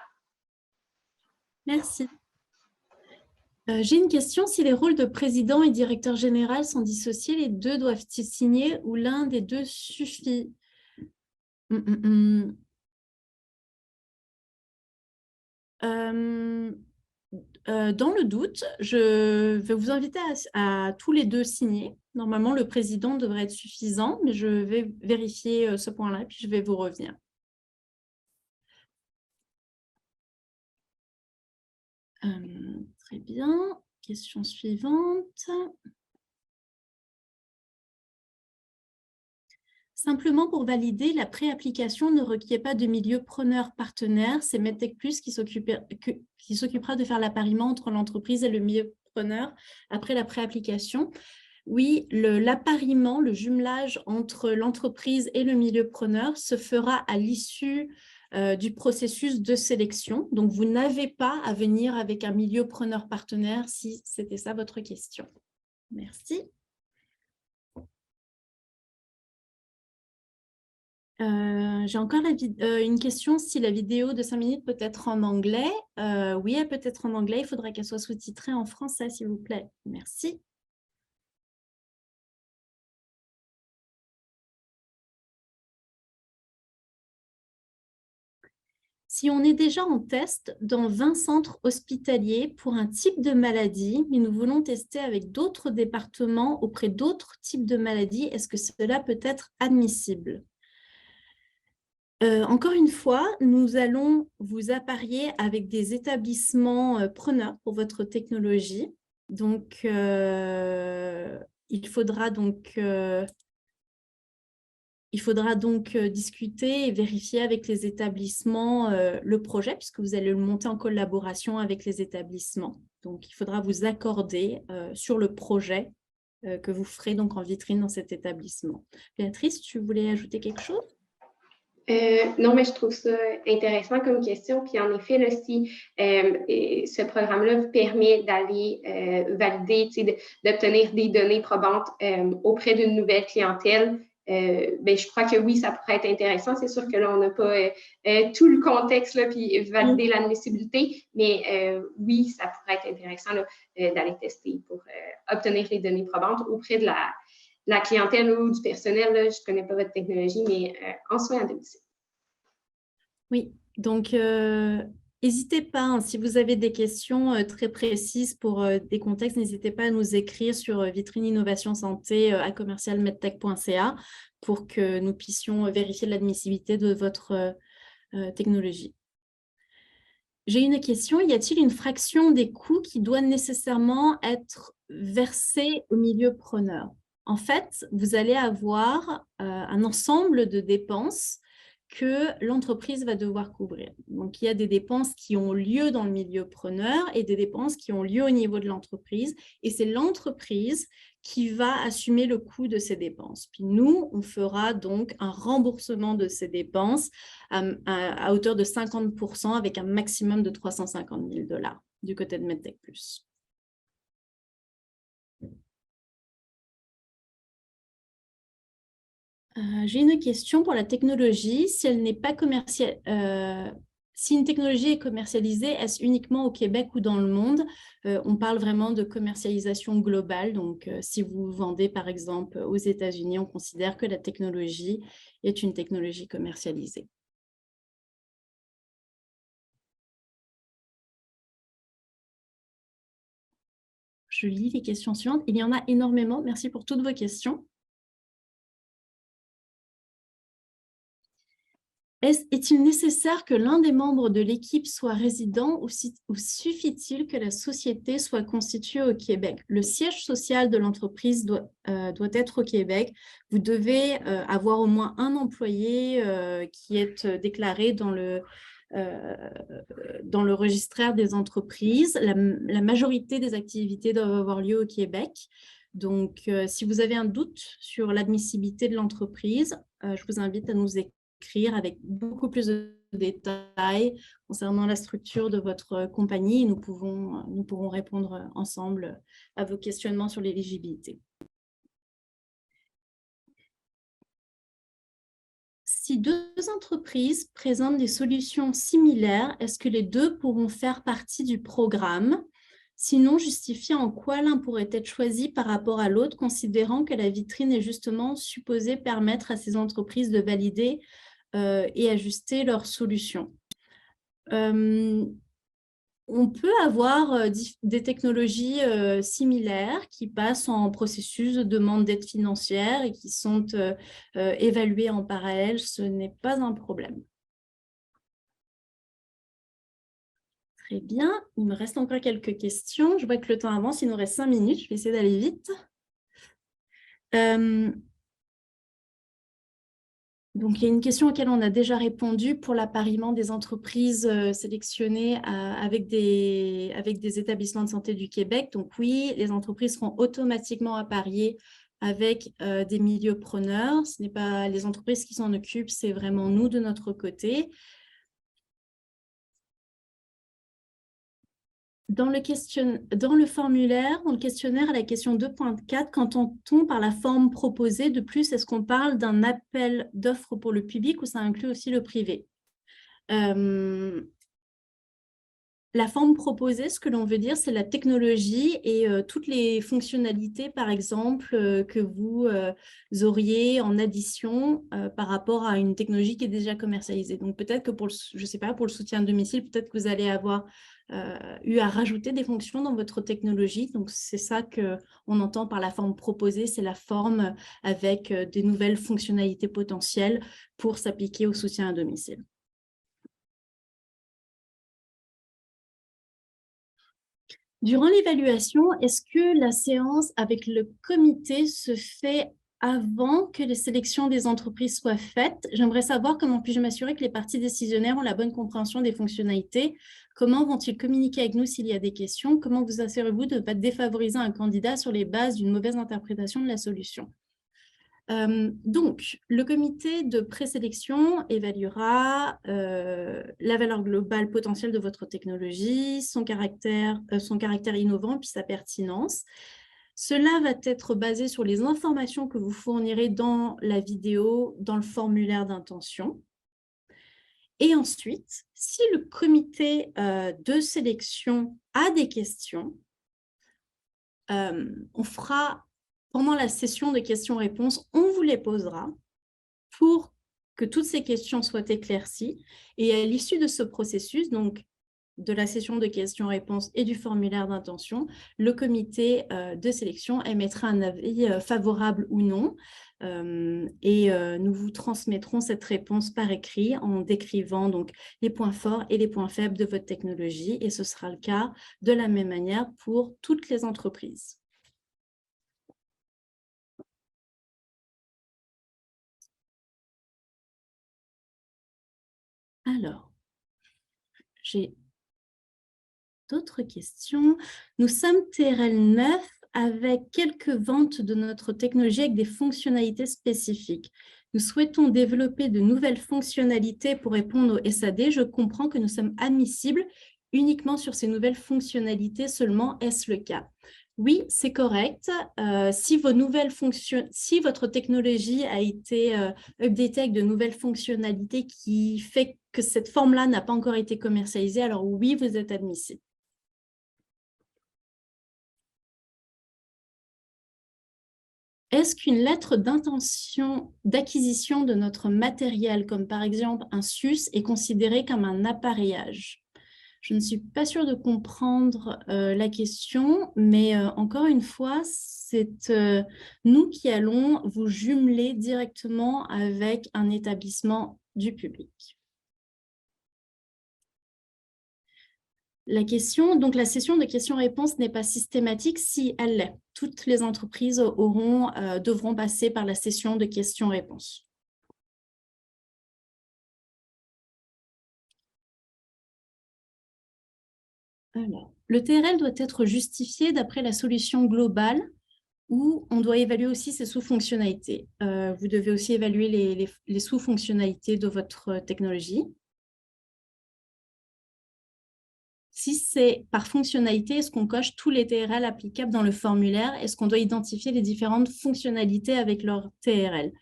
Merci. J'ai une question. Si les rôles de président et directeur général sont dissociés, les deux doivent-ils signer ou l'un des deux suffit? Dans le doute, je vais vous inviter à tous les deux signer. Normalement, le président devrait être suffisant, mais je vais vérifier ce point-là, puis je vais vous revenir. Très bien. Question suivante. Simplement pour valider, la préapplication ne requiert pas de milieu preneur partenaire. C'est Medtech Plus qui s'occupera de faire l'appariement entre l'entreprise et le milieu preneur après la préapplication. Oui, l'appariement, le jumelage entre l'entreprise et le milieu preneur se fera à l'issue du processus de sélection. Donc, vous n'avez pas à venir avec un milieu preneur partenaire si c'était ça votre question. Merci. J'ai encore une question, si la vidéo de 5 minutes peut être en anglais. Oui, elle peut être en anglais, il faudrait qu'elle soit sous-titrée en français, s'il vous plaît. Merci. Si on est déjà en test dans 20 centres hospitaliers pour un type de maladie, mais nous voulons tester avec d'autres départements auprès d'autres types de maladies, est-ce que cela peut être admissible ? Encore une fois, nous allons vous apparier avec des établissements preneurs pour votre technologie. Donc, il faudra donc discuter et vérifier avec les établissements le projet, puisque vous allez le monter en collaboration avec les établissements. Donc, il faudra vous accorder sur le projet que vous ferez donc en vitrine dans cet établissement. Béatrice, tu voulais ajouter quelque chose ? Non, mais je trouve ça intéressant comme question. Puis en effet, là, si ce programme-là vous permet d'aller valider, d'obtenir des données probantes auprès d'une nouvelle clientèle, ben, je crois que oui, ça pourrait être intéressant. C'est sûr que là, on n'a pas tout le contexte, là, puis valider l'admissibilité, mais oui, ça pourrait être intéressant d'aller tester pour obtenir les données probantes auprès de la clientèle ou du personnel. Là, je ne connais pas votre technologie, mais en soins à domicile. Oui, donc n'hésitez pas, hein, si vous avez des questions très précises pour des contextes, n'hésitez pas à nous écrire sur Vitrine Innovation Santé à commercialmedtech.ca pour que nous puissions vérifier l'admissibilité de votre technologie. J'ai une question, y a-t-il une fraction des coûts qui doit nécessairement être versée au milieu preneur ? En fait, vous allez avoir un ensemble de dépenses que l'entreprise va devoir couvrir. Donc, il y a des dépenses qui ont lieu dans le milieu preneur et des dépenses qui ont lieu au niveau de l'entreprise. Et c'est l'entreprise qui va assumer le coût de ces dépenses. Puis nous, on fera donc un remboursement de ces dépenses à hauteur de 50% avec un maximum de 350 000 $ du côté de Medtech Plus. J'ai une question pour la technologie. Si elle n'est pas si une technologie est commercialisée, est-ce uniquement au Québec ou dans le monde? On parle vraiment de commercialisation globale. Donc, si vous vendez, par exemple, aux États-Unis, on considère que la technologie est une technologie commercialisée. Je lis les questions suivantes. Il y en a énormément. Merci pour toutes vos questions. Est-il nécessaire que l'un des membres de l'équipe soit résident ou suffit-il que la société soit constituée au Québec? Le siège social de l'entreprise doit être au Québec. Vous devez avoir au moins un employé qui est déclaré dans le registraire des entreprises. La majorité des activités doivent avoir lieu au Québec. Donc, si vous avez un doute sur l'admissibilité de l'entreprise, je vous invite à nous écrire avec beaucoup plus de détails concernant la structure de votre compagnie. Nous pourrons répondre ensemble à vos questionnements sur l'éligibilité. Si deux entreprises présentent des solutions similaires, est-ce que les deux pourront faire partie du programme? Sinon, justifiez en quoi l'un pourrait être choisi par rapport à l'autre, considérant que la vitrine est justement supposée permettre à ces entreprises de valider et ajuster leurs solutions. On peut avoir des technologies similaires qui passent en processus de demande d'aide financière et qui sont évaluées en parallèle. Ce n'est pas un problème. Très bien. Il me reste encore quelques questions. Je vois que le temps avance. Il nous reste 5 minutes. Je vais essayer d'aller vite. Donc, il y a une question auquel on a déjà répondu pour l'appariement des entreprises sélectionnées avec des établissements de santé du Québec. Donc oui, les entreprises seront automatiquement appariées avec des milieux preneurs. Ce n'est pas les entreprises qui s'en occupent, c'est vraiment nous de notre côté. Dans le formulaire, dans le questionnaire à la question 2.4, qu'entend-on par la forme proposée? De plus, est-ce qu'on parle d'un appel d'offres pour le public ou ça inclut aussi le privé? La forme proposée, ce que l'on veut dire, c'est la technologie et toutes les fonctionnalités, par exemple, que vous auriez en addition par rapport à une technologie qui est déjà commercialisée. Donc, peut-être que pour, je sais pas, pour le soutien à domicile, peut-être que vous allez avoir eu à rajouter des fonctions dans votre technologie. Donc, c'est ça qu'on entend par la forme proposée, c'est la forme avec des nouvelles fonctionnalités potentielles pour s'appliquer au soutien à domicile. Durant l'évaluation, est-ce que la séance avec le comité se fait avant que les sélections des entreprises soient faites? J'aimerais savoir comment puis-je m'assurer que les parties décisionnaires ont la bonne compréhension des fonctionnalités. Comment vont-ils communiquer avec nous s'il y a des questions? Comment vous assurez-vous de ne pas défavoriser un candidat sur les bases d'une mauvaise interprétation de la solution? Donc, le comité de présélection évaluera la valeur globale potentielle de votre technologie, son caractère innovant puis sa pertinence. Cela va être basé sur les informations que vous fournirez dans la vidéo, dans le formulaire d'intention. Et ensuite, si le comité de sélection a des questions, on fera... Pendant la session de questions-réponses, on vous les posera pour que toutes ces questions soient éclaircies. Et à l'issue de ce processus, donc de la session de questions-réponses et du formulaire d'intention, le comité de sélection émettra un avis favorable ou non. Nous vous transmettrons cette réponse par écrit en décrivant donc les points forts et les points faibles de votre technologie. Et ce sera le cas de la même manière pour toutes les entreprises. Alors, j'ai d'autres questions. Nous sommes TRL 9 avec quelques ventes de notre technologie avec des fonctionnalités spécifiques. Nous souhaitons développer de nouvelles fonctionnalités pour répondre au SAD. Je comprends que nous sommes admissibles uniquement sur ces nouvelles fonctionnalités seulement. Est-ce le cas? Oui, c'est correct. Si votre technologie a été updatée avec de nouvelles fonctionnalités qui fait que cette forme-là n'a pas encore été commercialisée, alors oui, vous êtes admissible. Est-ce qu'une lettre d'intention d'acquisition de notre matériel, comme par exemple un SUS, est considérée comme un appareillage? Je ne suis pas sûre de comprendre la question, mais encore une fois, c'est nous qui allons vous jumeler directement avec un établissement du public. La session de questions-réponses n'est pas systématique si elle l'est. Toutes les entreprises devront passer par la session de questions-réponses. Alors, le TRL doit être justifié d'après la solution globale où on doit évaluer aussi ses sous-fonctionnalités. Vous devez aussi évaluer les sous-fonctionnalités de votre technologie. Si c'est par fonctionnalité, est-ce qu'on coche tous les TRL applicables dans le formulaire? Est-ce qu'on doit identifier les différentes fonctionnalités avec leur TRL?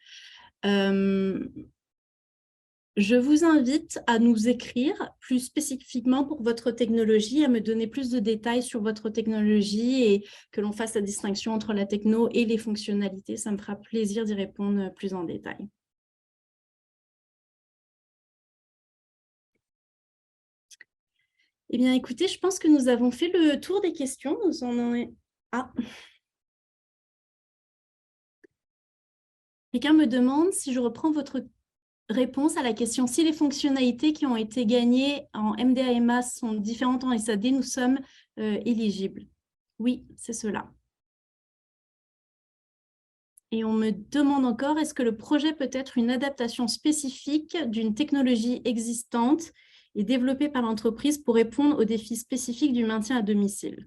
Je vous invite à nous écrire plus spécifiquement pour votre technologie, à me donner plus de détails sur votre technologie et que l'on fasse la distinction entre la techno et les fonctionnalités. Ça me fera plaisir d'y répondre plus en détail. Eh bien, écoutez, je pense que nous avons fait le tour des questions. Nous en avons... Ah. Quelqu'un me demande si je reprends votre réponse à la question. Si les fonctionnalités qui ont été gagnées en MDAMA sont différentes en SAD, nous sommes éligibles. Oui, c'est cela. Et on me demande encore, est-ce que le projet peut être une adaptation spécifique d'une technologie existante et développée par l'entreprise pour répondre aux défis spécifiques du maintien à domicile?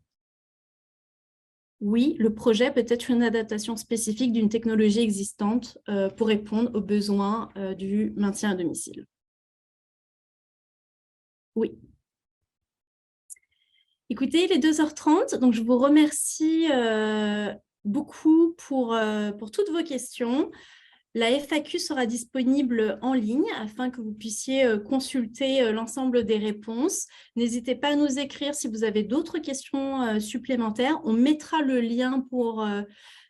Oui, le projet peut être une adaptation spécifique d'une technologie existante pour répondre aux besoins du maintien à domicile. Oui. Écoutez, il est 2h30, donc je vous remercie beaucoup pour toutes vos questions. La FAQ sera disponible en ligne afin que vous puissiez consulter l'ensemble des réponses. N'hésitez pas à nous écrire si vous avez d'autres questions supplémentaires. On mettra le lien pour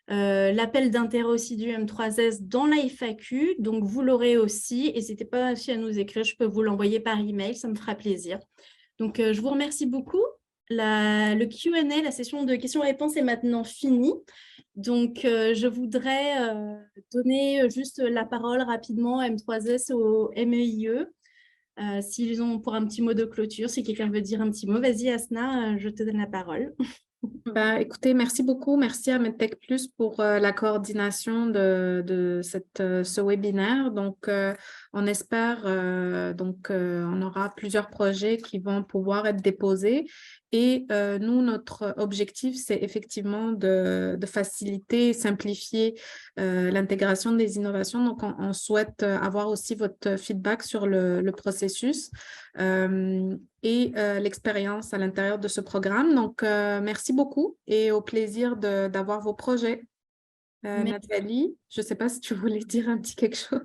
l'appel d'intérêt aussi du M3S dans la FAQ, donc vous l'aurez aussi. N'hésitez pas aussi à nous écrire, je peux vous l'envoyer par email, ça me fera plaisir. Donc, je vous remercie beaucoup. Le Q&A, la session de questions-réponses est maintenant finie. Donc, je voudrais donner juste la parole rapidement à M3S au MEIE. S'ils ont pour un petit mot de clôture, si quelqu'un veut dire un petit mot, vas-y Asna, je te donne la parole. Écoutez, merci beaucoup. Merci à Medtech Plus pour la coordination de ce webinaire. Donc, on espère, on aura plusieurs projets qui vont pouvoir être déposés. Et nous, notre objectif, c'est effectivement de faciliter, simplifier l'intégration des innovations. Donc, on souhaite avoir aussi votre feedback sur le processus et l'expérience à l'intérieur de ce programme. Donc, merci beaucoup et au plaisir d'avoir vos projets. Nathalie, je ne sais pas si tu voulais dire un petit quelque chose.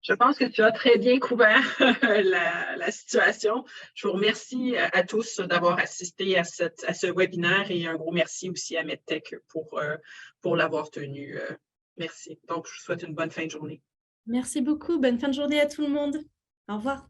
Je pense que tu as très bien couvert la situation. Je vous remercie à tous d'avoir assisté à ce webinaire et un gros merci aussi à Medtech pour l'avoir tenu. Merci. Donc, je vous souhaite une bonne fin de journée. Merci beaucoup. Bonne fin de journée à tout le monde. Au revoir.